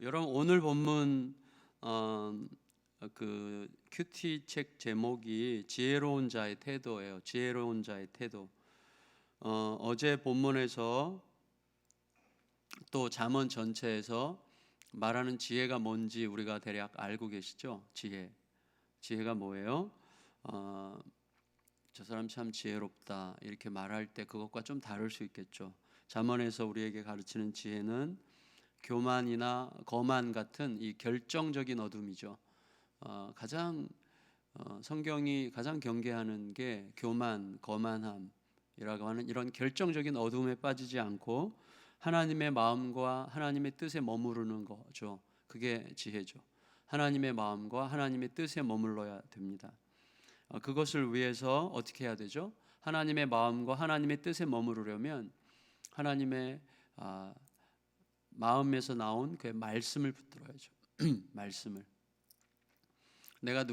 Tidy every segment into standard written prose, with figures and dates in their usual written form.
여러분 오늘 본문 그 큐티 책 제목이 지혜로운 자의 태도예요. 지혜로운 자의 태도. 어제 본문에서 또 잠언 전체에서 말하는 지혜가 뭔지 우리가 대략 알고 계시죠? 지혜가 뭐예요? 저 사람 참 지혜롭다 이렇게 말할 때 그것과 좀 다를 수 있겠죠. 잠언에서 우리에게 가르치는 지혜는 교만이나 거만 같은 이 결정적인 어둠이죠. 성경이 가장 경계하는 게 교만, 거만함이라고 하는 이런 결정적인 어둠에 빠지지 않고 하나님의 마음과 하나님의 뜻에 머무르는 거죠. 그게 지혜죠. 하나님의 마음과 하나님의 뜻에 머물러야 됩니다. 그것을 위해서 어떻게 해야 되죠? 하나님의 마음과 하나님의 뜻에 머무르려면 하나님의 마음에서 나온 그 말씀을 붙들어야죠. 말씀을. 내가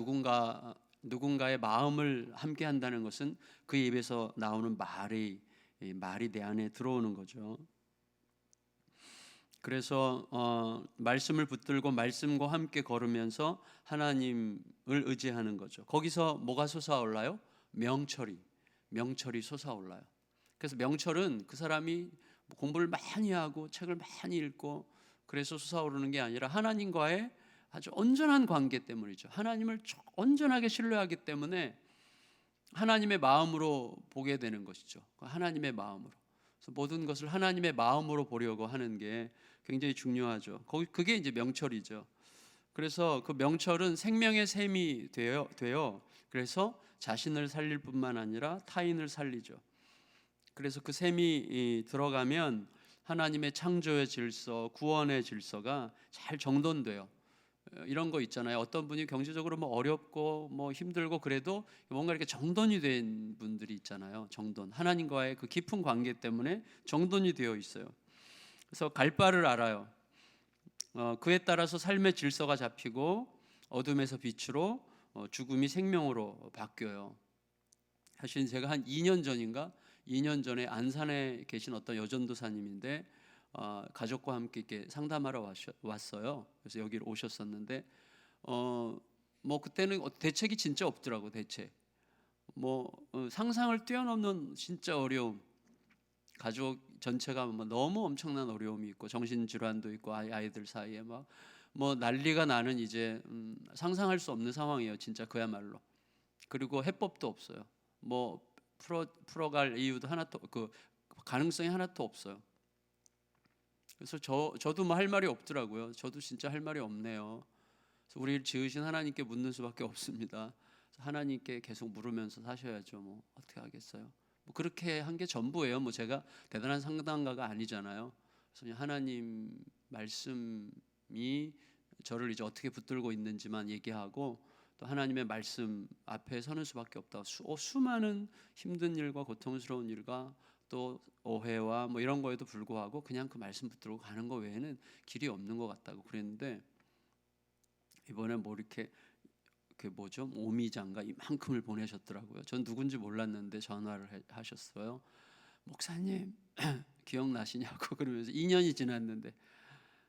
누군가의 마음을 함께 한다는 것은 그 입에서 나오는 말이 내 안에 들어오는 거죠. 그래서 말씀을 붙들고 말씀과 함께 걸으면서 하나님을 의지하는 거죠. 거기서 뭐가 솟아올라요? 명철이 솟아올라요. 그래서 명철은 그 사람이 공부를 많이 하고 책을 많이 읽고 그래서 솟아오르는 게 아니라 하나님과의 아주 온전한 관계 때문이죠. 하나님을 온전하게 신뢰하기 때문에 하나님의 마음으로 보게 되는 것이죠. 하나님의 마음으로. 그래서 모든 것을 하나님의 마음으로 보려고 하는 게 굉장히 중요하죠. 그게 이제 명철이죠. 그래서 그 명철은 생명의 샘이 되어 그래서 자신을 살릴 뿐만 아니라 타인을 살리죠. 그래서 그 샘이 들어가면 하나님의 창조의 질서, 구원의 질서가 잘 정돈돼요. 이런 거 있잖아요. 어떤 분이 경제적으로 뭐 어렵고 뭐 힘들고 그래도 뭔가 이렇게 정돈이 된 분들이 있잖아요. 정돈. 하나님과의 그 깊은 관계 때문에 정돈이 되어 있어요. 그래서 갈 바를 알아요. 그에 따라서 삶의 질서가 잡히고 어둠에서 빛으로 죽음이 생명으로 바뀌어요. 사실 제가 한 2년 전에 안산에 계신 어떤 여전도사님인데 가족과 함께 이렇게 상담하러 왔어요. 그래서 여기로 오셨었는데 뭐 그때는 대책이 진짜 없더라고. 대책 상상을 뛰어넘는 진짜 어려움. 가족 전체가 너무 엄청난 어려움이 있고 정신질환도 있고 아이들 사이에 뭐 난리가 나는 이제 상상할 수 없는 상황이에요. 진짜 그야말로. 그리고 해법도 없어요. 뭐 풀어갈 이유도 하나도 그 가능성이 하나도 없어요. 그래서 저도 뭐 할 말이 없더라고요. 저도 진짜 할 말이 없네요. 그래서 우리를 지으신 하나님께 묻는 수밖에 없습니다. 하나님께 계속 물으면서 사셔야죠. 뭐 어떻게 하겠어요? 뭐 그렇게 한 게 전부예요. 뭐 제가 대단한 상담가가 아니잖아요. 그래서 하나님 말씀이 저를 이제 어떻게 붙들고 있는지만 얘기하고 또 하나님의 말씀 앞에 서는 수밖에 없다. 수많은 힘든 일과 고통스러운 일과 또 오해와 뭐 이런 거에도 불구하고 그냥 그 말씀 붙들고 가는 거 외에는 길이 없는 것 같다고 그랬는데 이번에 뭐 이렇게 그 오미장가 이만큼을 보내셨더라고요. 전 누군지 몰랐는데 전화를 하셨어요. 목사님 기억나시냐고 그러면서 2년이 지났는데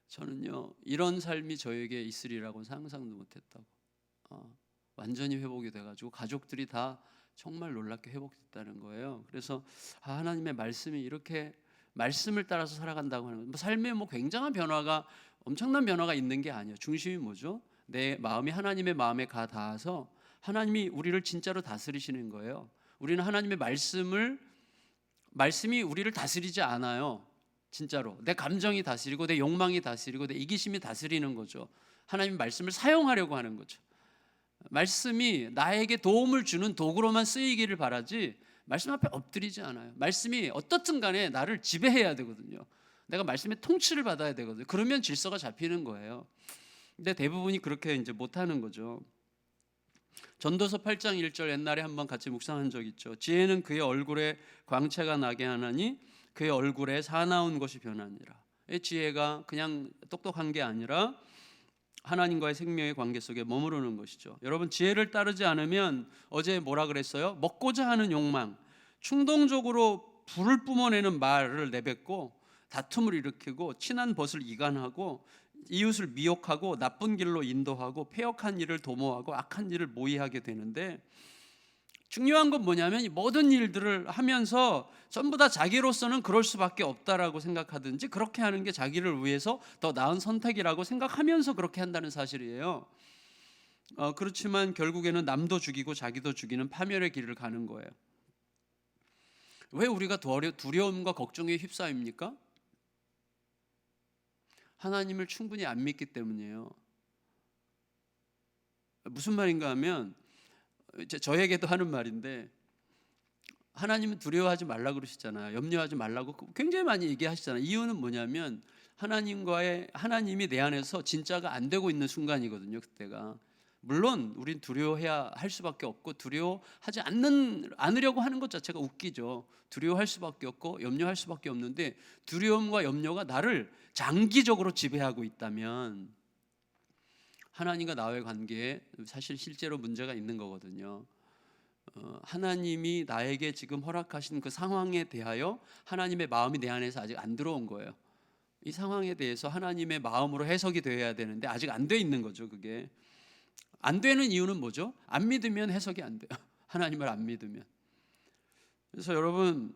저는요 이런 삶이 저에게 있으리라고는 상상도 못했다고. 완전히 회복이 돼가지고 가족들이 다 정말 놀랍게 회복됐다는 거예요. 그래서 하나님의 말씀이 이렇게 말씀을 따라서 살아간다고 하는 거. 삶에 뭐 굉장한 변화가 엄청난 변화가 있는 게 아니에요. 중심이 뭐죠? 내 마음이 하나님의 마음에 가 닿아서 하나님이 우리를 진짜로 다스리시는 거예요. 우리는 하나님의 말씀이 우리를 다스리지 않아요. 진짜로 내 감정이 다스리고 내 욕망이 다스리고 내 이기심이 다스리는 거죠. 하나님의 말씀을 사용하려고 하는 거죠. 말씀이 나에게 도움을 주는 도구로만 쓰이기를 바라지 말씀 앞에 엎드리지 않아요. 말씀이 어떻든 간에 나를 지배해야 되거든요. 내가 말씀의 통치를 받아야 되거든요. 그러면 질서가 잡히는 거예요. 근데 대부분이 그렇게 이제 못하는 거죠. 전도서 8장 1절 옛날에 한번 같이 묵상한 적 있죠. 지혜는 그의 얼굴에 광채가 나게 하나니 그의 얼굴에 사나운 것이 변하니라. 이 지혜가 그냥 똑똑한 게 아니라 하나님과의 생명의 관계 속에 머무르는 것이죠. 여러분 지혜를 따르지 않으면 어제 뭐라 그랬어요? 먹고자 하는 욕망, 충동적으로 불을 뿜어내는 말을 내뱉고 다툼을 일으키고 친한 벗을 이간하고 이웃을 미혹하고 나쁜 길로 인도하고 패역한 일을 도모하고 악한 일을 모의하게 되는데, 중요한 건 뭐냐면 이 모든 일들을 하면서 전부 다 자기로서는 그럴 수밖에 없다라고 생각하든지 그렇게 하는 게 자기를 위해서 더 나은 선택이라고 생각하면서 그렇게 한다는 사실이에요. 그렇지만 결국에는 남도 죽이고 자기도 죽이는 파멸의 길을 가는 거예요. 왜 우리가 두려움과 걱정에 휩싸입니까? 하나님을 충분히 안 믿기 때문이에요. 무슨 말인가 하면, 저에게도 하는 말인데, 하나님은 두려워하지 말라고 그러시잖아요. 염려하지 말라고 굉장히 많이 얘기하시잖아요. 이유는 뭐냐면 하나님이 내 안에서 진짜가 안 되고 있는 순간이거든요. 그때가. 물론 우린 두려워해야 할 수밖에 없고, 두려워하지 않으려고 하는 것 자체가 웃기죠. 두려워할 수밖에 없고 염려할 수밖에 없는데, 두려움과 염려가 나를 장기적으로 지배하고 있다면 하나님과 나의 관계에 사실 실제로 문제가 있는 거거든요. 하나님이 나에게 지금 허락하신 그 상황에 대하여 하나님의 마음이 내 안에서 아직 안 들어온 거예요. 이 상황에 대해서 하나님의 마음으로 해석이 되어야 되는데 아직 안 돼 있는 거죠. 그게 안 되는 이유는 뭐죠? 안 믿으면 해석이 안 돼요. 하나님을 안 믿으면. 그래서 여러분,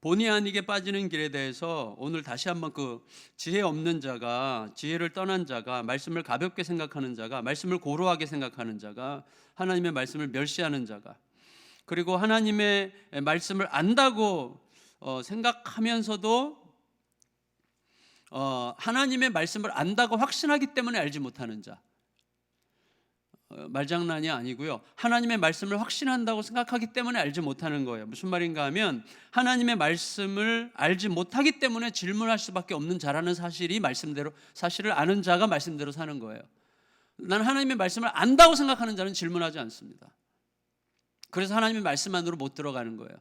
본의 아니게 빠지는 길에 대해서 오늘 다시 한번 그 지혜 없는 자가, 지혜를 떠난 자가, 말씀을 가볍게 생각하는 자가, 말씀을 고루하게 생각하는 자가, 하나님의 말씀을 멸시하는 자가, 그리고 하나님의 말씀을 안다고 생각하면서도 하나님의 말씀을 안다고 확신하기 때문에 알지 못하는 자, 말장난이 아니고요. 하나님의 말씀을 확신한다고 생각하기 때문에 알지 못하는 거예요. 무슨 말인가 하면, 하나님의 말씀을 알지 못하기 때문에 질문할 수밖에 없는 자라는 사실을 아는 자가 말씀대로 사는 거예요. 난 하나님의 말씀을 안다고 생각하는 자는 질문하지 않습니다. 그래서 하나님의 말씀 안으로 못 들어가는 거예요.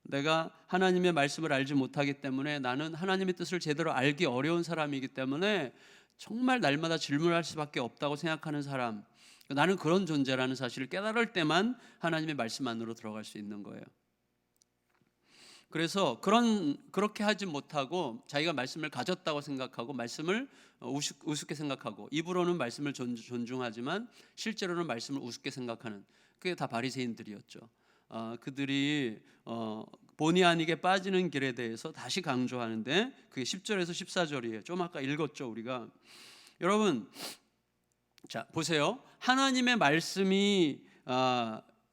내가 하나님의 말씀을 알지 못하기 때문에, 나는 하나님의 뜻을 제대로 알기 어려운 사람이기 때문에 정말 날마다 질문할 수밖에 없다고 생각하는 사람, 나는 그런 존재라는 사실을 깨달을 때만 하나님의 말씀 안으로 들어갈 수 있는 거예요. 그래서 그렇게 하지 못하고 자기가 말씀을 가졌다고 생각하고 말씀을 우습게 생각하고, 입으로는 말씀을 존중하지만 실제로는 말씀을 우습게 생각하는, 그게 다 바리새인들이었죠. 그들이 본의 아니게 빠지는 길에 대해서 다시 강조하는데, 그게 10절에서 14절이에요. 좀 아까 읽었죠, 우리가. 여러분, 자, 보세요. 하나님의 말씀이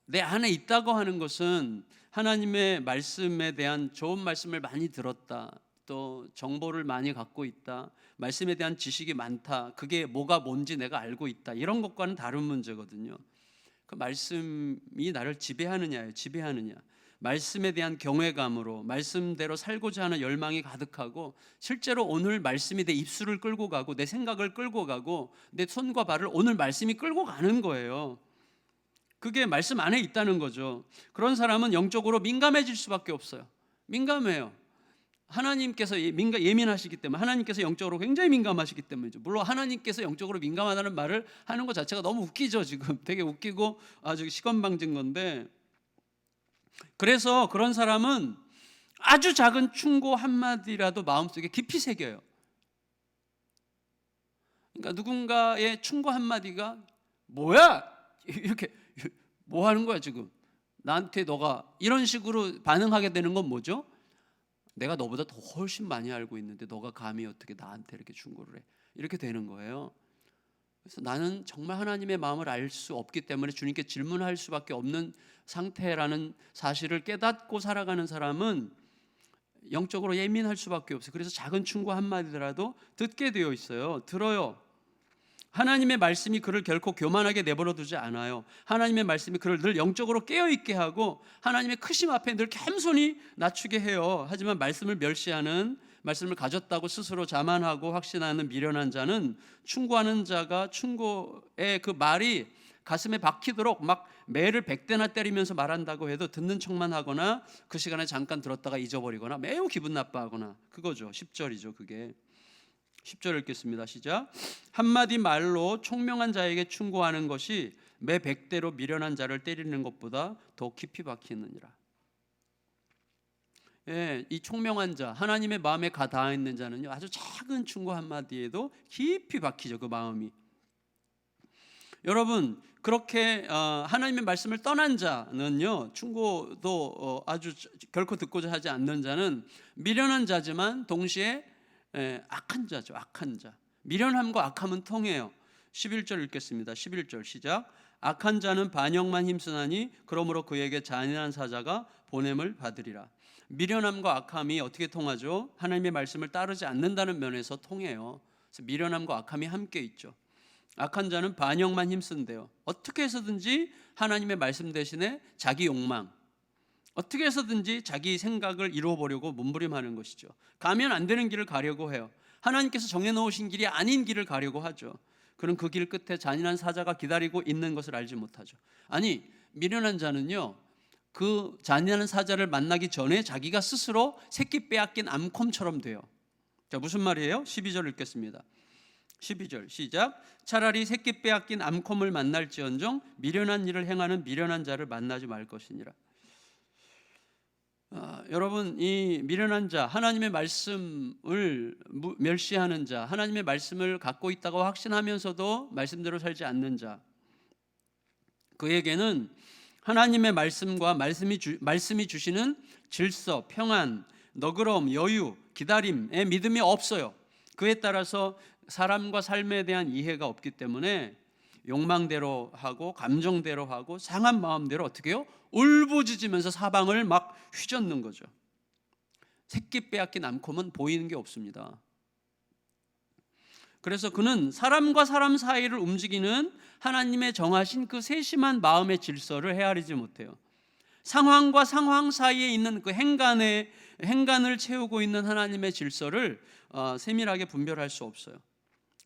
내 안에 있다고 하는 것은, 하나님의 말씀에 대한 좋은 말씀을 많이 들었다, 또 정보를 많이 갖고 있다, 말씀에 대한 지식이 많다, 그게 뭐가 뭔지 내가 알고 있다, 이런 것과는 다른 문제거든요. 그 말씀이 나를 지배하느냐예요. 말씀에 대한 경외감으로 말씀대로 살고자 하는 열망이 가득하고, 실제로 오늘 말씀이 내 입술을 끌고 가고 내 생각을 끌고 가고 내 손과 발을 오늘 말씀이 끌고 가는 거예요. 그게 말씀 안에 있다는 거죠. 그런 사람은 영적으로 민감해질 수밖에 없어요. 민감해요. 하나님께서 예민하시기 때문에, 하나님께서 영적으로 굉장히 민감하시기 때문이죠. 물론 하나님께서 영적으로 민감하다는 말을 하는 것 자체가 너무 웃기죠. 지금 되게 웃기고 아주 시건방진 건데, 그래서 그런 사람은 아주 작은 충고 한마디라도 마음속에 깊이 새겨요. 그러니까 누군가의 충고 한마디가 뭐야? 이렇게 뭐 하는 거야 지금? 나한테 너가 이런 식으로 반응하게 되는 건 뭐죠? 내가 너보다 더 훨씬 많이 알고 있는데 너가 감히 어떻게 나한테 이렇게 충고를 해? 이렇게 되는 거예요. 그래서 나는 정말 하나님의 마음을 알 수 없기 때문에 주님께 질문할 수밖에 없는 상태라는 사실을 깨닫고 살아가는 사람은 영적으로 예민할 수밖에 없어요. 그래서 작은 충고 한마디라도 듣게 되어 있어요. 들어요. 하나님의 말씀이 그를 결코 교만하게 내버려 두지 않아요. 하나님의 말씀이 그를 늘 영적으로 깨어있게 하고 하나님의 크심 앞에 늘 겸손히 낮추게 해요. 하지만 말씀을 멸시하는, 말씀을 가졌다고 스스로 자만하고 확신하는 미련한 자는, 충고하는 자가 충고의 그 말이 가슴에 박히도록 막 매를 100대나 때리면서 말한다고 해도 듣는 척만 하거나 그 시간에 잠깐 들었다가 잊어버리거나 매우 기분 나빠하거나, 그거죠. 10절이죠. 그게 10절 읽겠습니다. 시작. 한마디 말로 총명한 자에게 충고하는 것이 매 100대로 미련한 자를 때리는 것보다 더 깊이 박히느니라. 예, 이 총명한 자, 하나님의 마음에 가 닿아 있는 자는요, 아주 작은 충고 한마디에도 깊이 박히죠, 그 마음이. 여러분, 그렇게 하나님의 말씀을 떠난 자는요, 충고도 아주 결코 듣고자 하지 않는 자는 미련한 자지만 동시에 악한 자죠. 악한 자. 미련함과 악함은 통해요. 11절 읽겠습니다. 11절 시작. 악한 자는 반역만 힘쓰나니 그러므로 그에게 잔인한 사자가 보냄을 받으리라. 미련함과 악함이 어떻게 통하죠? 하나님의 말씀을 따르지 않는다는 면에서 통해요. 그래서 미련함과 악함이 함께 있죠. 악한 자는 반역만 힘쓴대요. 어떻게 해서든지 하나님의 말씀 대신에 자기 욕망, 어떻게 해서든지 자기 생각을 이루어보려고 몸부림하는 것이죠. 가면 안 되는 길을 가려고 해요. 하나님께서 정해놓으신 길이 아닌 길을 가려고 하죠. 그럼 그 길 끝에 잔인한 사자가 기다리고 있는 것을 알지 못하죠. 아니, 미련한 자는요, 그 잔인한 사자를 만나기 전에 자기가 스스로 새끼 빼앗긴 암콤처럼 돼요. 자, 무슨 말이에요? 12절 읽겠습니다. 12절 시작. 차라리 새끼 빼앗긴 암콤을 만날지언정 미련한 일을 행하는 미련한 자를 만나지 말 것이니라. 여러분, 이 미련한 자, 하나님의 말씀을 멸시하는 자, 하나님의 말씀을 갖고 있다고 확신하면서도 말씀대로 살지 않는 자, 그에게는 하나님의 말씀과 말씀이 주시는 질서, 평안, 너그러움, 여유, 기다림의 믿음이 없어요. 그에 따라서 사람과 삶에 대한 이해가 없기 때문에 욕망대로 하고 감정대로 하고 상한 마음대로 어떻게 해요? 울부짖으면서 사방을 막 휘젓는 거죠. 새끼 빼앗긴 암콤은 보이는 게 없습니다. 그래서 그는 사람과 사람 사이를 움직이는 하나님의 정하신 그 세심한 마음의 질서를 헤아리지 못해요. 상황과 상황 사이에 있는 그 행간을 채우고 있는 하나님의 질서를 세밀하게 분별할 수 없어요.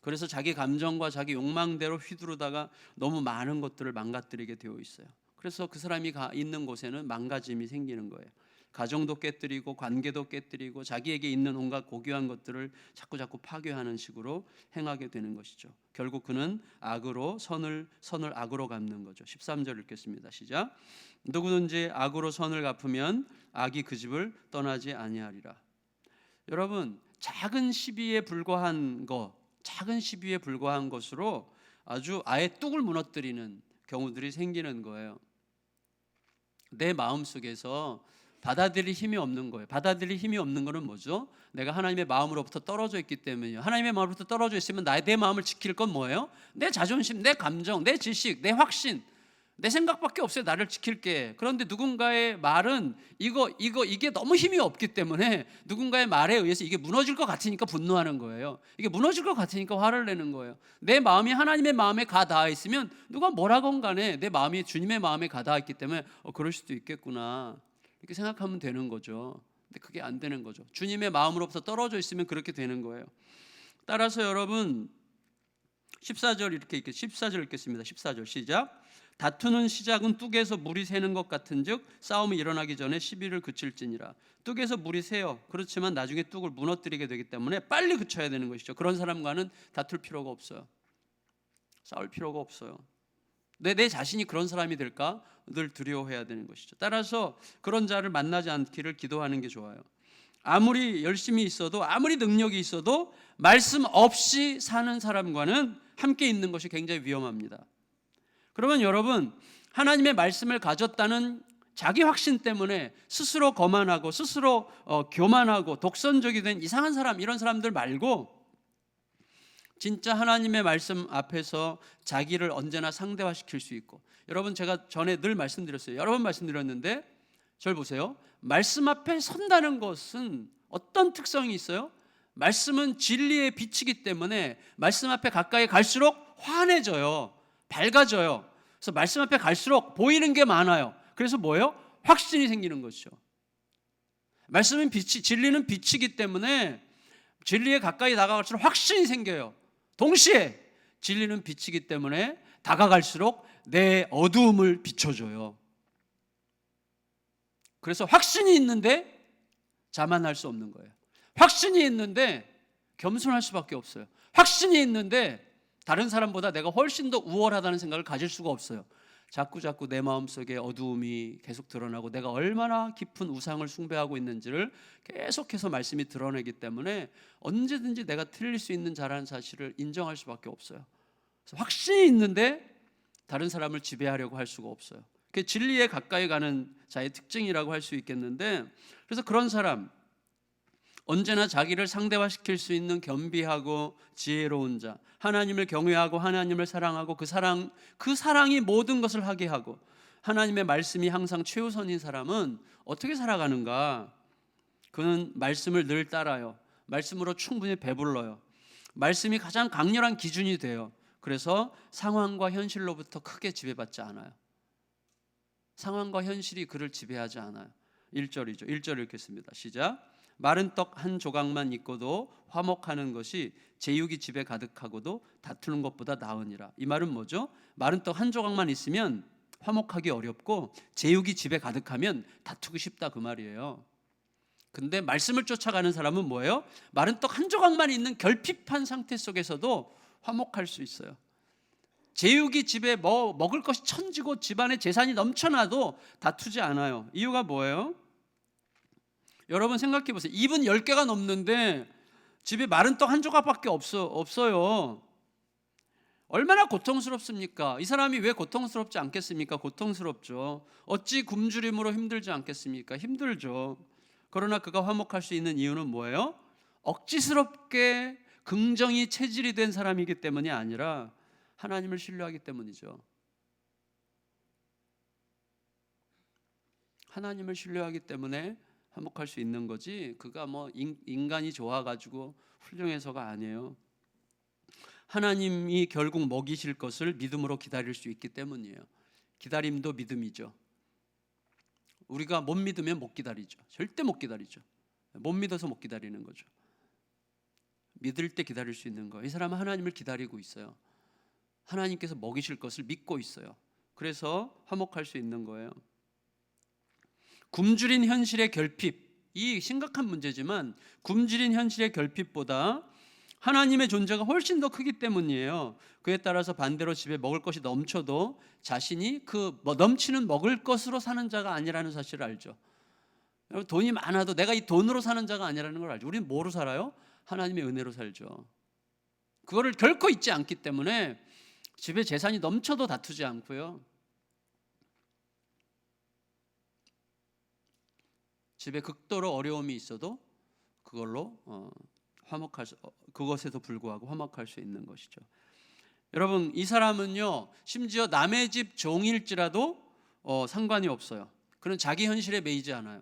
그래서 자기 감정과 자기 욕망대로 휘두르다가 너무 많은 것들을 망가뜨리게 되어 있어요. 그래서 그 사람이 있는 곳에는 망가짐이 생기는 거예요. 가정도 깨뜨리고 관계도 깨뜨리고 자기에게 있는 온갖 고귀한 것들을 자꾸 파괴하는 식으로 행하게 되는 것이죠. 결국 그는 악으로 선을 악으로 갚는 거죠. 13절 읽겠습니다. 시작. 누구든지 악으로 선을 갚으면 악이 그 집을 떠나지 아니하리라. 여러분, 작은 시비에 불과한 것으로 아주 아예 뚝을 무너뜨리는 경우들이 생기는 거예요. 내 마음속에서 받아들일 힘이 없는 거예요. 받아들일 힘이 없는 거는 뭐죠? 내가 하나님의 마음으로부터 떨어져 있기 때문이요. 하나님의 마음으로부터 떨어져 있으면 내 마음을 지킬 건 뭐예요? 내 자존심, 내 감정, 내 지식, 내 확신, 내 생각밖에 없어요. 나를 지킬 게. 그런데 누군가의 말은 이게 너무 힘이 없기 때문에 누군가의 말에 의해서 이게 무너질 것 같으니까 분노하는 거예요. 이게 무너질 것 같으니까 화를 내는 거예요. 내 마음이 하나님의 마음에 가 닿아 있으면 누가 뭐라건 간에 내 마음이 주님의 마음에 가 닿아 있기 때문에 그럴 수도 있겠구나, 이렇게 생각하면 되는 거죠. 근데 그게 안 되는 거죠. 주님의 마음으로부터 떨어져 있으면 그렇게 되는 거예요. 따라서 여러분, 14절 읽겠습니다. 14절 시작. 다투는 시작은 뚝에서 물이 새는 것 같은즉 싸움이 일어나기 전에 시비를 그칠지니라. 뚝에서 물이 새요. 그렇지만 나중에 뚝을 무너뜨리게 되기 때문에 빨리 그쳐야 되는 것이죠. 그런 사람과는 다툴 필요가 없어요. 싸울 필요가 없어요. 내 자신이 그런 사람이 될까 늘 두려워해야 되는 것이죠. 따라서 그런 자를 만나지 않기를 기도하는 게 좋아요. 아무리 열심히 있어도, 아무리 능력이 있어도 말씀 없이 사는 사람과는 함께 있는 것이 굉장히 위험합니다. 그러면 여러분, 하나님의 말씀을 가졌다는 자기 확신 때문에 스스로 거만하고 스스로 교만하고 독선적이 된 이상한 사람, 이런 사람들 말고 진짜 하나님의 말씀 앞에서 자기를 언제나 상대화시킬 수 있고, 여러분, 제가 전에 늘 말씀드렸어요. 여러 번 말씀드렸는데 절 보세요. 말씀 앞에 선다는 것은 어떤 특성이 있어요? 말씀은 진리의 빛이기 때문에 말씀 앞에 가까이 갈수록 환해져요. 밝아져요. 그래서 말씀 앞에 갈수록 보이는 게 많아요. 그래서 뭐예요? 확신이 생기는 것이죠. 말씀은 빛이, 진리는 빛이기 때문에 진리에 가까이 다가갈수록 확신이 생겨요. 동시에 진리는 빛이기 때문에 다가갈수록 내 어두움을 비춰줘요. 그래서 확신이 있는데 자만할 수 없는 거예요. 확신이 있는데 겸손할 수밖에 없어요. 확신이 있는데 다른 사람보다 내가 훨씬 더 우월하다는 생각을 가질 수가 없어요. 자꾸 내 마음속에 어두움이 계속 드러나고 내가 얼마나 깊은 우상을 숭배하고 있는지를 계속해서 말씀이 드러내기 때문에 언제든지 내가 틀릴 수 있는 자라는 사실을 인정할 수밖에 없어요. 그래서 확신이 있는데 다른 사람을 지배하려고 할 수가 없어요. 그게 진리에 가까이 가는 자의 특징이라고 할 수 있겠는데, 그래서 그런 사람, 언제나 자기를 상대화시킬 수 있는 겸비하고 지혜로운 자, 하나님을 경외하고 하나님을 사랑하고 그 사랑이 모든 것을 하게 하고 하나님의 말씀이 항상 최우선인 사람은 어떻게 살아가는가? 그는 말씀을 늘 따라요. 말씀으로 충분히 배불러요. 말씀이 가장 강렬한 기준이 돼요. 그래서 상황과 현실로부터 크게 지배받지 않아요. 상황과 현실이 그를 지배하지 않아요. 1절이죠. 1절 읽겠습니다. 시작. 마른 떡 한 조각만 있고도 화목하는 것이 제육이 집에 가득하고도 다투는 것보다 나으니라. 이 말은 뭐죠? 마른 떡 한 조각만 있으면 화목하기 어렵고 제육이 집에 가득하면 다투기 쉽다, 그 말이에요. 근데 말씀을 쫓아가는 사람은 뭐예요? 마른 떡 한 조각만 있는 결핍한 상태 속에서도 화목할 수 있어요. 제육이 집에 먹을 것이 천지고 집안에 재산이 넘쳐나도 다투지 않아요. 이유가 뭐예요? 여러분 생각해 보세요. 입은 10개가 넘는데 집에 마른 떡 한 조각밖에 없어요. 얼마나 고통스럽습니까? 이 사람이 왜 고통스럽지 않겠습니까? 고통스럽죠. 어찌 굶주림으로 힘들지 않겠습니까? 힘들죠. 그러나 그가 화목할 수 있는 이유는 뭐예요? 억지스럽게 긍정이 체질이 된 사람이기 때문이 아니라 하나님을 신뢰하기 때문이죠. 하나님을 신뢰하기 때문에 화목할 수 있는 거지, 그가 뭐 인간이 좋아가지고 훌륭해서가 아니에요. 하나님이 결국 먹이실 것을 믿음으로 기다릴 수 있기 때문이에요. 기다림도 믿음이죠. 우리가 못 믿으면 못 기다리죠. 절대 못 기다리죠. 못 믿어서 못 기다리는 거죠. 믿을 때 기다릴 수 있는 거예요. 이 사람은 하나님을 기다리고 있어요. 하나님께서 먹이실 것을 믿고 있어요. 그래서 화목할 수 있는 거예요. 굶주린 현실의 결핍, 이 심각한 문제지만 굶주린 현실의 결핍보다 하나님의 존재가 훨씬 더 크기 때문이에요. 그에 따라서 반대로 집에 먹을 것이 넘쳐도 자신이 그 넘치는 먹을 것으로 사는 자가 아니라는 사실을 알죠. 여러분, 돈이 많아도 내가 이 돈으로 사는 자가 아니라는 걸 알죠. 우리는 뭐로 살아요? 하나님의 은혜로 살죠. 그거를 결코 잊지 않기 때문에 집에 재산이 넘쳐도 다투지 않고요. 집에 극도로 어려움이 있어도 그걸로 그것에도 불구하고 화목할 수 있는 것이죠. 여러분, 이 사람은요, 심지어 남의 집 종일지라도 상관이 없어요. 그는 자기 현실에 매이지 않아요.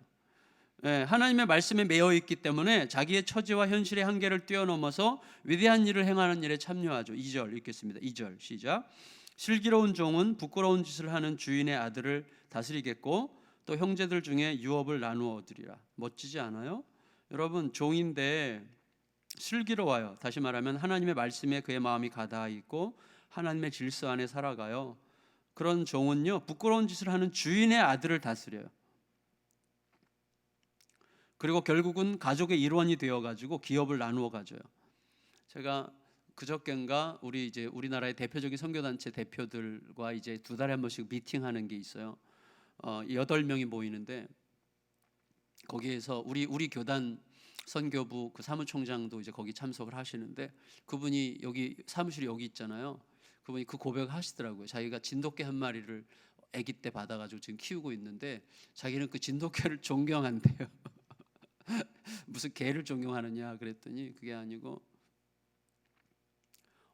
하나님의 말씀에 매여 있기 때문에 자기의 처지와 현실의 한계를 뛰어넘어서 위대한 일을 행하는 일에 참여하죠. 2절 읽겠습니다. 2절 시작. 슬기로운 종은 부끄러운 짓을 하는 주인의 아들을 다스리겠고 또 형제들 중에 유업을 나누어 얻으리라. 멋지지 않아요? 여러분, 종인데 슬기로워요. 다시 말하면 하나님의 말씀에 그의 마음이 가닿아 있고 하나님의 질서 안에 살아가요. 그런 종은요, 부끄러운 짓을 하는 주인의 아들을 다스려요. 그리고 결국은 가족의 일원이 되어가지고 기업을 나누어 가져요. 제가 그저껜가 우리나라의 대표적인 선교단체 대표들과 이제 2달에 한 번씩 미팅하는 게 있어요. 8명이 모이는데 거기에서 우리 교단 선교부 그 사무총장도 이제 거기 참석을 하시는데, 그분이 여기 사무실이 여기 있잖아요. 그분이 그 고백을 하시더라고요. 자기가 진돗개 한 마리를 아기 때 받아가지고 지금 키우고 있는데 자기는 그 진돗개를 존경한대요. 무슨 개를 존경하느냐 그랬더니 그게 아니고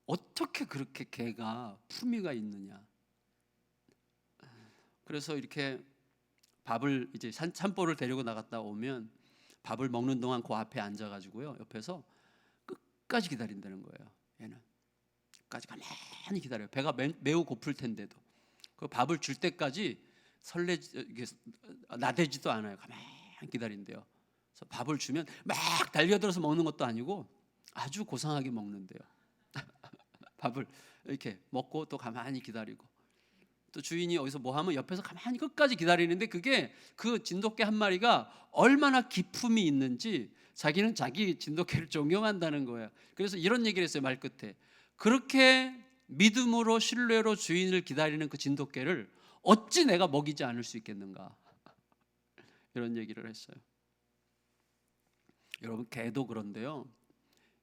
어떻게 그렇게 개가 품위가 있느냐. 그래서 이렇게 밥을 이제 산보를 데리고 나갔다 오면 밥을 먹는 동안 그 앞에 앉아가지고요, 옆에서 끝까지 기다린다는 거예요. 얘는 끝까지 가만히 기다려요. 배가 매우 고플 텐데도 그 밥을 줄 때까지 나대지도 않아요. 가만히 기다린대요. 그래서 밥을 주면 막 달려들어서 먹는 것도 아니고 아주 고상하게 먹는데요. 밥을 이렇게 먹고 또 가만히 기다리고, 또 주인이 어디서 뭐 하면 옆에서 가만히 끝까지 기다리는데, 그게 그 진돗개 한 마리가 얼마나 기품이 있는지 자기는 자기 진돗개를 존경한다는 거예요. 그래서 이런 얘기를 했어요, 말 끝에. 그렇게 믿음으로 신뢰로 주인을 기다리는 그 진돗개를 어찌 내가 먹이지 않을 수 있겠는가, 이런 얘기를 했어요. 여러분, 개도 그런데요,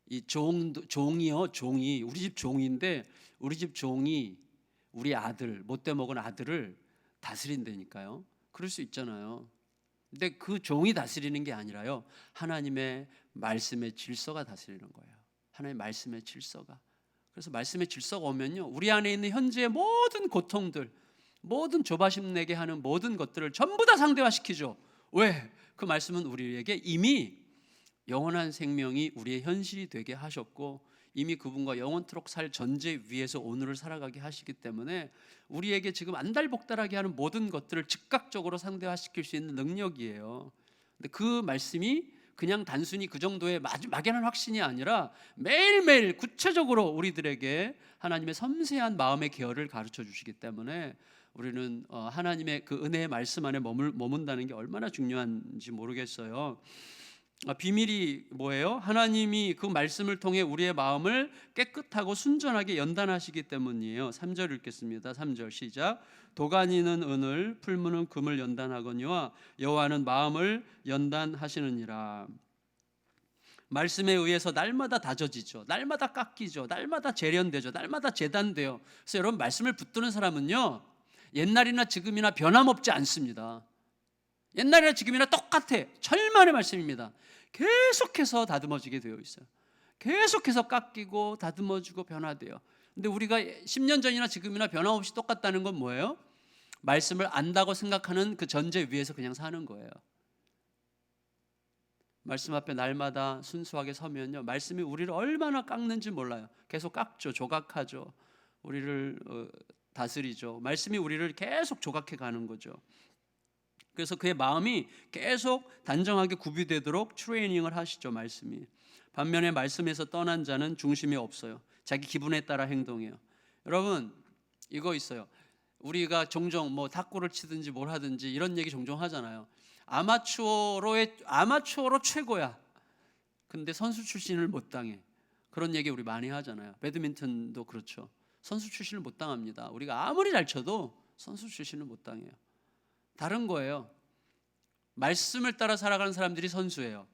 이 종이 우리 집 종인데, 우리 집 종이 우리 아들, 못돼 먹은 아들을 다스린다니까요. 그럴 수 있잖아요. 근데 그 종이 다스리는 게 아니라요, 하나님의 말씀의 질서가 다스리는 거예요. 하나님의 말씀의 질서가. 그래서 말씀의 질서가 오면요, 우리 안에 있는 현재의 모든 고통들, 모든 조바심 내게 하는 모든 것들을 전부 다 상대화시키죠. 왜? 그 말씀은 우리에게 이미 영원한 생명이 우리의 현실이 되게 하셨고, 이미 그분과 영원토록 살 전제 위에서 오늘을 살아가게 하시기 때문에 우리에게 지금 안달복달하게 하는 모든 것들을 즉각적으로 상대화시킬 수 있는 능력이에요. 근데 그 말씀이 그냥 단순히 그 정도의 막연한 확신이 아니라 매일매일 구체적으로 우리들에게 하나님의 섬세한 마음의 계열을 가르쳐 주시기 때문에 우리는 하나님의 그 은혜의 말씀 안에 머문다는 게 얼마나 중요한지 모르겠어요. 비밀이 뭐예요? 하나님이 그 말씀을 통해 우리의 마음을 깨끗하고 순전하게 연단하시기 때문이에요. 3절 읽겠습니다. 3절 시작. 도가니는 은을, 풀무는 금을 연단하거니와 여호와는 마음을 연단하시느니라. 말씀에 의해서 날마다 다져지죠. 날마다 깎이죠. 날마다 재련되죠. 날마다 재단돼요. 그래서 여러분, 말씀을 붙드는 사람은요, 옛날이나 지금이나 변함없지 않습니다. 옛날이나 지금이나 똑같아. 철만의 말씀입니다. 계속해서 다듬어지게 되어 있어요. 계속해서 깎이고 다듬어지고 변화돼요. 근데 우리가 10년 전이나 지금이나 변함없이 똑같다는 건 뭐예요? 말씀을 안다고 생각하는 그 전제 위에서 그냥 사는 거예요. 말씀 앞에 날마다 순수하게 서면요, 말씀이 우리를 얼마나 깎는지 몰라요. 계속 깎죠. 조각하죠. 우리를 다스리죠. 말씀이 우리를 계속 조각해 가는 거죠. 그래서 그의 마음이 계속 단정하게 구비되도록 트레이닝을 하시죠, 말씀이. 반면에 말씀에서 떠난 자는 중심이 없어요. 자기 기분에 따라 행동해요. 여러분, 이거 있어요. 우리가 종종 뭐 탁구를 치든지 뭘 하든지 이런 얘기 종종 하잖아요. 아마추어로 최고야. 근데 선수 출신을 못 당해. 그런 얘기 우리 많이 하잖아요. 배드민턴도 그렇죠. 선수 출신을 못 당합니다. 우리가 아무리 잘 쳐도 선수 출신을 못 당해요. 다른 거예요. 말씀을 따라 살아가는 사람들이 선수예요.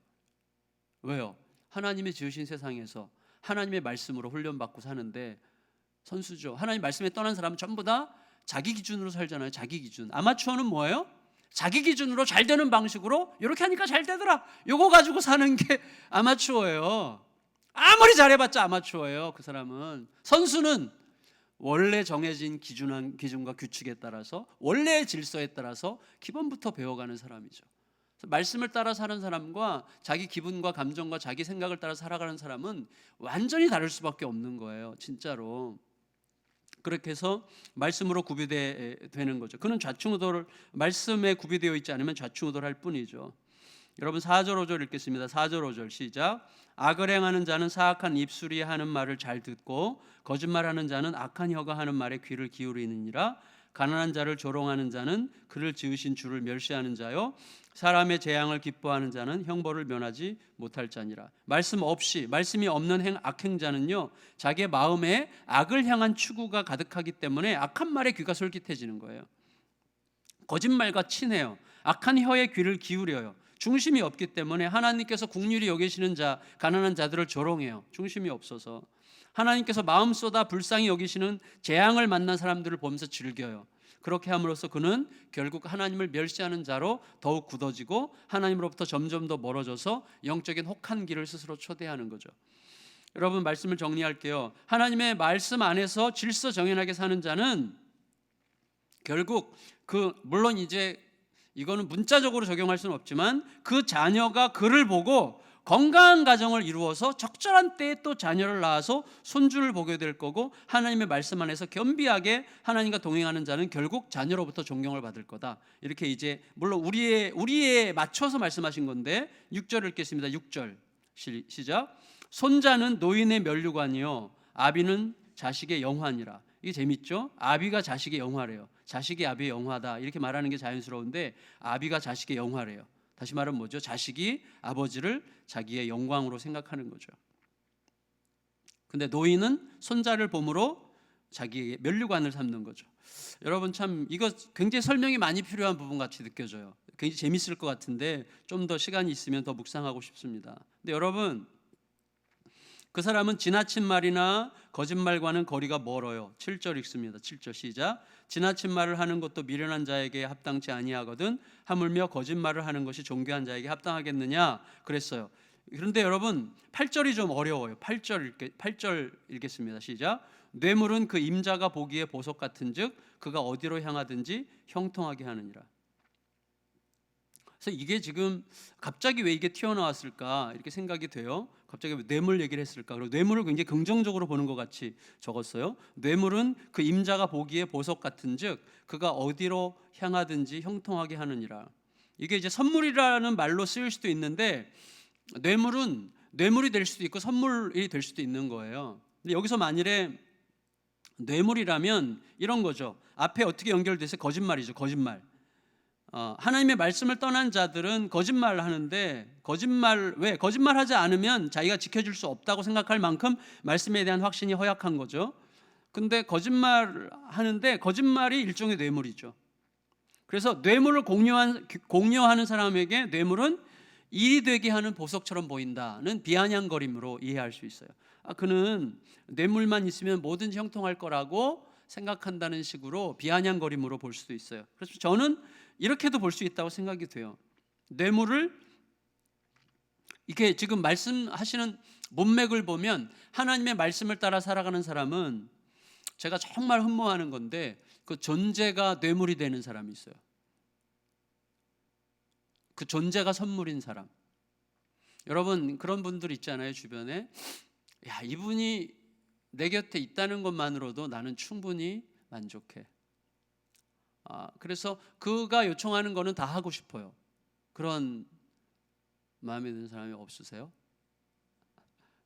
왜요? 하나님이 지으신 세상에서 하나님의 말씀으로 훈련받고 사는데 선수죠. 하나님 말씀에 떠난 사람은 전부 다 자기 기준으로 살잖아요. 자기 기준. 아마추어는 뭐예요? 자기 기준으로 잘 되는 방식으로 이렇게 하니까 잘 되더라, 요거 가지고 사는 게 아마추어예요. 아무리 잘해봤자 아마추어예요. 그 사람은. 선수는 원래 정해진 기준과 규칙에 따라서, 원래의 질서에 따라서 기본부터 배워가는 사람이죠. 말씀을 따라 사는 사람과 자기 기분과 감정과 자기 생각을 따라 살아가는 사람은 완전히 다를 수밖에 없는 거예요. 진짜로. 그렇게 해서 말씀으로 구비되는 거죠. 그는 좌충우돌을, 말씀에 구비되어 있지 않으면 좌충우돌할 뿐이죠. 여러분, 4절 5절 읽겠습니다. 4절 5절 시작. 악을 행하는 자는 사악한 입술이 하는 말을 잘 듣고 거짓말하는 자는 악한 혀가 하는 말에 귀를 기울이느니라. 가난한 자를 조롱하는 자는 그를 지으신 주를 멸시하는 자요, 사람의 재앙을 기뻐하는 자는 형벌을 면하지 못할 자니라. 말씀이 없는 악행자는요, 자기의 마음에 악을 향한 추구가 가득하기 때문에 악한 말에 귀가 솔깃해지는 거예요. 거짓말과 친해요. 악한 혀에 귀를 기울여요. 중심이 없기 때문에 하나님께서 긍휼히 여기시는 자, 가난한 자들을 조롱해요. 중심이 없어서. 하나님께서 마음 쏟아 불쌍히 여기시는 재앙을 만난 사람들을 보면서 즐겨요. 그렇게 함으로써 그는 결국 하나님을 멸시하는 자로 더욱 굳어지고 하나님으로부터 점점 더 멀어져서 영적인 혹한 길을 스스로 초대하는 거죠. 여러분, 말씀을 정리할게요. 하나님의 말씀 안에서 질서 정연하게 사는 자는 결국 물론 이제 이거는 문자적으로 적용할 수는 없지만 그 자녀가 그를 보고 건강한 가정을 이루어서 적절한 때에 또 자녀를 낳아서 손주를 보게 될 거고, 하나님의 말씀 안에서 겸비하게 하나님과 동행하는 자는 결국 자녀로부터 존경을 받을 거다. 이렇게 이제 물론 우리에 맞춰서 말씀하신 건데 6절 읽겠습니다. 6절 시작. 손자는 노인의 면류관이요 아비는 자식의 영화니라. 이게 재밌죠? 아비가 자식의 영화래요. 자식이 아비의 영화다 이렇게 말하는 게 자연스러운데 아비가 자식의 영화래요. 다시 말하면 뭐죠? 자식이 아버지를 자기의 영광으로 생각하는 거죠. 근데 노인은 손자를 봄으로 자기에게 면류관을 삼는 거죠. 여러분 참 이거 굉장히 설명이 많이 필요한 부분 같이 느껴져요. 굉장히 재밌을 것 같은데 좀 더 시간이 있으면 더 묵상하고 싶습니다. 근데 여러분, 그 사람은 지나친 말이나 거짓말과는 거리가 멀어요. 7절 읽습니다. 7절 시작. 지나친 말을 하는 것도 미련한 자에게 합당치 아니하거든 하물며 거짓말을 하는 것이 존귀한 자에게 합당하겠느냐 그랬어요. 그런데 여러분 8절이 좀 어려워요. 8절 읽겠습니다. 시작. 뇌물은 그 임자가 보기에 보석 같은즉 그가 어디로 향하든지 형통하게 하느니라. 그래서 이게 지금 갑자기 왜 이게 튀어나왔을까 이렇게 생각이 돼요. 갑자기 왜 뇌물 얘기를 했을까? 그리고 뇌물을 굉장히 긍정적으로 보는 것 같이 적었어요. 뇌물은 그 임자가 보기에 보석 같은즉 그가 어디로 향하든지 형통하게 하느니라. 이게 이제 선물이라는 말로 쓰일 수도 있는데 뇌물은 뇌물이 될 수도 있고 선물이 될 수도 있는 거예요. 근데 여기서 만일에 뇌물이라면 이런 거죠. 앞에 어떻게 연결돼서 거짓말이죠. 거짓말. 하나님의 말씀을 떠난 자들은 거짓말을 하는데 왜 거짓말하지 않으면 자기가 지켜줄 수 없다고 생각할 만큼 말씀에 대한 확신이 허약한 거죠. 근데 거짓말하는데 거짓말이 일종의 뇌물이죠. 그래서 뇌물을 공유하는 사람에게 뇌물은 일이 되게 하는 보석처럼 보인다는 비아냥거림으로 이해할 수 있어요. 그는 뇌물만 있으면 뭐든지 형통할 거라고 생각한다는 식으로 비아냥거림으로 볼 수도 있어요. 그래서 저는 이렇게도 볼 수 있다고 생각이 돼요. 뇌물을 이렇게 지금 말씀하시는 문맥을 보면 하나님의 말씀을 따라 살아가는 사람은 제가 정말 흠모하는 건데 그 존재가 뇌물이 되는 사람이 있어요. 그 존재가 선물인 사람. 여러분 그런 분들 있잖아요. 주변에 야 이분이 내 곁에 있다는 것만으로도 나는 충분히 만족해. 그래서 그가 요청하는 거는 다 하고 싶어요. 그런 마음에 드는 사람이 없으세요?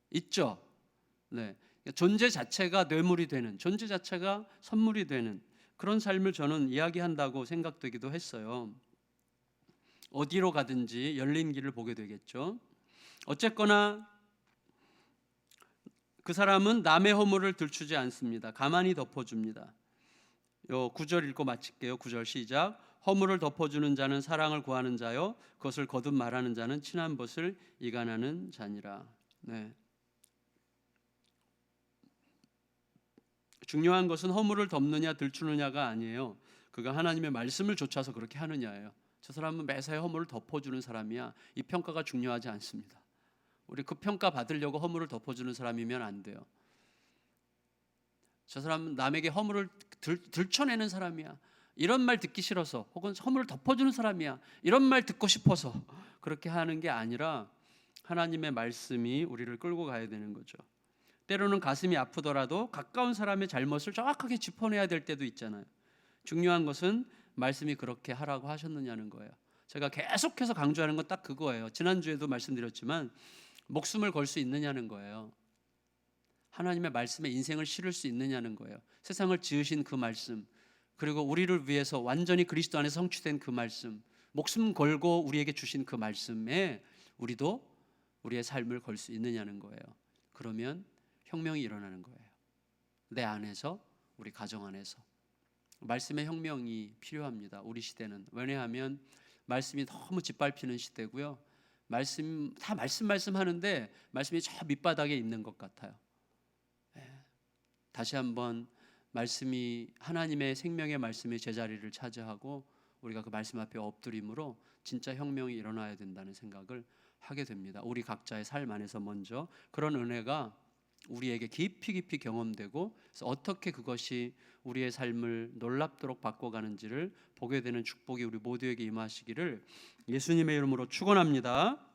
있죠. 네. 존재 자체가 뇌물이 되는, 존재 자체가 선물이 되는 그런 삶을 저는 이야기한다고 생각되기도 했어요. 어디로 가든지 열린 길을 보게 되겠죠. 어쨌거나 그 사람은 남의 허물을 들추지 않습니다. 가만히 덮어줍니다. 9절 읽고 마칠게요. 9절 시작. 허물을 덮어주는 자는 사랑을 구하는 자요 그것을 거듭 말하는 자는 친한 벗을 이간하는 자니라. 네. 중요한 것은 허물을 덮느냐 들추느냐가 아니에요. 그가 하나님의 말씀을 좇아서 그렇게 하느냐예요. 저 사람은 매사에 허물을 덮어주는 사람이야. 이 평가가 중요하지 않습니다. 우리 그 평가 받으려고 허물을 덮어주는 사람이면 안 돼요. 저 사람은 남에게 허물을 들춰내는 사람이야. 이런 말 듣기 싫어서 혹은 허물을 덮어주는 사람이야. 이런 말 듣고 싶어서 그렇게 하는 게 아니라 하나님의 말씀이 우리를 끌고 가야 되는 거죠. 때로는 가슴이 아프더라도 가까운 사람의 잘못을 정확하게 짚어내야 될 때도 있잖아요. 중요한 것은 말씀이 그렇게 하라고 하셨느냐는 거예요. 제가 계속해서 강조하는 건 딱 그거예요. 지난주에도 말씀드렸지만 목숨을 걸 수 있느냐는 거예요. 하나님의 말씀에 인생을 실을 수 있느냐는 거예요. 세상을 지으신 그 말씀, 그리고 우리를 위해서 완전히 그리스도 안에 성취된 그 말씀, 목숨 걸고 우리에게 주신 그 말씀에 우리도 우리의 삶을 걸 수 있느냐는 거예요. 그러면 혁명이 일어나는 거예요. 내 안에서, 우리 가정 안에서 말씀의 혁명이 필요합니다. 우리 시대는. 왜냐하면 말씀이 너무 짓밟히는 시대고요. 말씀 하는데 말씀이 저 밑바닥에 있는 것 같아요. 다시 한번 말씀이 하나님의 생명의 말씀이 제자리를 차지하고 우리가 그 말씀 앞에 엎드림으로 진짜 혁명이 일어나야 된다는 생각을 하게 됩니다. 우리 각자의 삶 안에서 먼저 그런 은혜가 우리에게 깊이 경험되고 그래서 어떻게 그것이 우리의 삶을 놀랍도록 바꿔가는지를 보게 되는 축복이 우리 모두에게 임하시기를 예수님의 이름으로 축원합니다.